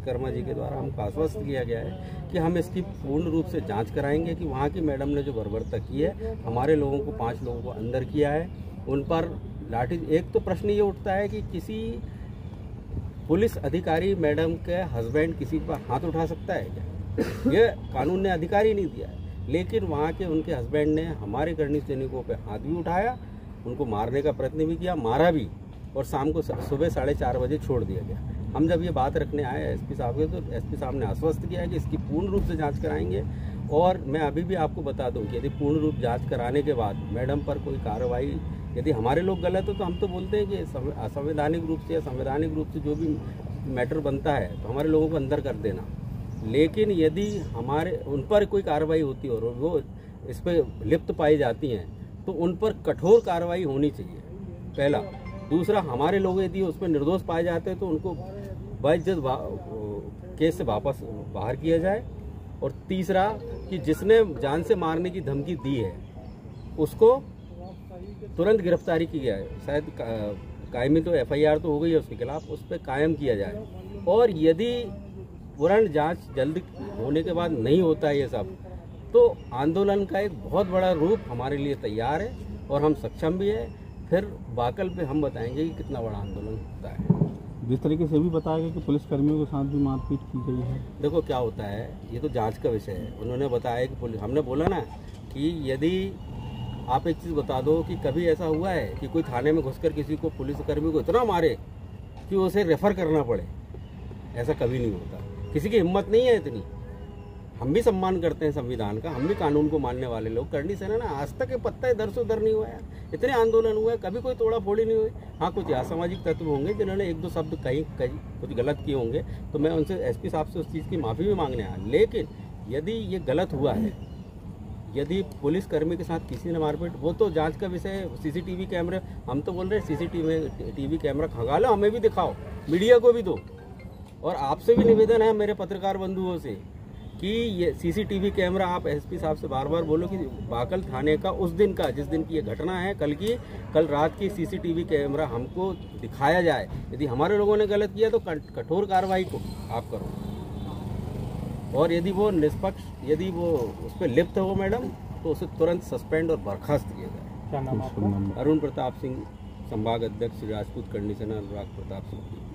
कर्मा जी के द्वारा हमको आश्वस्त किया गया है कि हम इसकी पूर्ण रूप से जांच कराएंगे कि वहाँ की मैडम ने जो बर्बरता की है, हमारे लोगों को 5 लोगों को अंदर किया है, उन पर लाठी। एक तो प्रश्न ये उठता है कि किसी पुलिस अधिकारी मैडम के हस्बैंड किसी पर हाथ उठा सकता है क्या? ये कानून ने अधिकार ही नहीं दिया है। लेकिन वहाँ के उनके हस्बैंड ने हमारे करनी सैनिकों पे हाथ भी उठाया, उनको मारने का प्रयत्न भी किया, मारा भी, और शाम को सुबह 4:30 बजे छोड़ दिया गया। हम जब ये बात रखने आए एसपी साहब के, तो एसपी साहब ने आश्वस्त किया है कि इसकी पूर्ण रूप से जांच कराएंगे। और मैं अभी भी आपको बता दूं कि यदि पूर्ण रूप जांच कराने के बाद मैडम पर कोई कार्रवाई, यदि हमारे लोग गलत हो तो हम तो बोलते हैं कि असंवैधानिक रूप से या संवैधानिक रूप से जो भी मैटर बनता है तो हमारे लोगों को अंदर कर देना। लेकिन यदि हमारे उन पर कोई कार्रवाई होती है और वो इस पर लिप्त पाई जाती हैं तो उन पर कठोर कार्रवाई होनी चाहिए, पहला। दूसरा, हमारे लोग यदि उसमें निर्दोष पाए जाते हैं तो उनको बाइज्जत केस से वापस बाहर किया जाए। और तीसरा कि जिसने जान से मारने की धमकी दी है उसको तुरंत गिरफ्तारी की जाए। शायद कायमी तो FIR तो हो गई है उसके खिलाफ, उस पर कायम किया जाए। और यदि पूर्ण जांच जल्द होने के बाद नहीं होता है ये सब, तो आंदोलन का एक बहुत बड़ा रूप हमारे लिए तैयार है और हम सक्षम भी है। फिर बाकल पे हम बताएंगे कि कितना बड़ा आंदोलन होता है। जिस तरीके से भी बताया गया कि पुलिस कर्मियों के साथ भी मारपीट की गई है, देखो क्या होता है, ये तो जांच का विषय है। उन्होंने बताया कि पुलिस, हमने बोला ना कि यदि आप एक चीज़ बता दो कि कभी ऐसा हुआ है कि कोई थाने में घुसकर किसी को, पुलिसकर्मी को इतना मारे कि उसे रेफर करना पड़े, ऐसा कभी नहीं होता। किसी की हिम्मत नहीं है इतनी। हम भी सम्मान करते हैं संविधान का, हम भी कानून को मानने वाले लोग। करनी सेना ना आज तक ये पत्ता इधर से उधर नहीं हुआ है, इतने आंदोलन हुए, कभी कोई तोड़ा फोड़ी नहीं हुई। हाँ, कुछ असामाजिक तत्व होंगे जिन्होंने 1-2 शब्द कहीं कुछ गलत किए होंगे, तो मैं उनसे एसपी साहब से उस चीज़ की माफ़ी भी मांगने आया। लेकिन यदि ये गलत हुआ है, यदि पुलिसकर्मी के साथ किसी ने मारपीट, वो तो जांच का विषय है। CCTV कैमरे, हम तो बोल रहे हैं CCTV कैमरा खंगा लो, हमें भी दिखाओ, मीडिया को भी दो। और आपसे भी निवेदन है मेरे पत्रकार बंधुओं से कि ये CCTV कैमरा, आप एसपी साहब से बार बार बोलो कि बाकल थाने का उस दिन का, जिस दिन की ये घटना है, कल रात की CCTV कैमरा हमको दिखाया जाए। यदि हमारे लोगों ने गलत किया तो कठोर कार्रवाई को आप करो। और यदि वो निष्पक्ष, यदि वो उस पर लिप्त हो मैडम, तो उसे तुरंत सस्पेंड और बर्खास्त किया जाए। क्या नाम आपका? अरुण प्रताप सिंह, संभाग अध्यक्ष राजपूत करनी सेना, अनुराग प्रताप सिंह।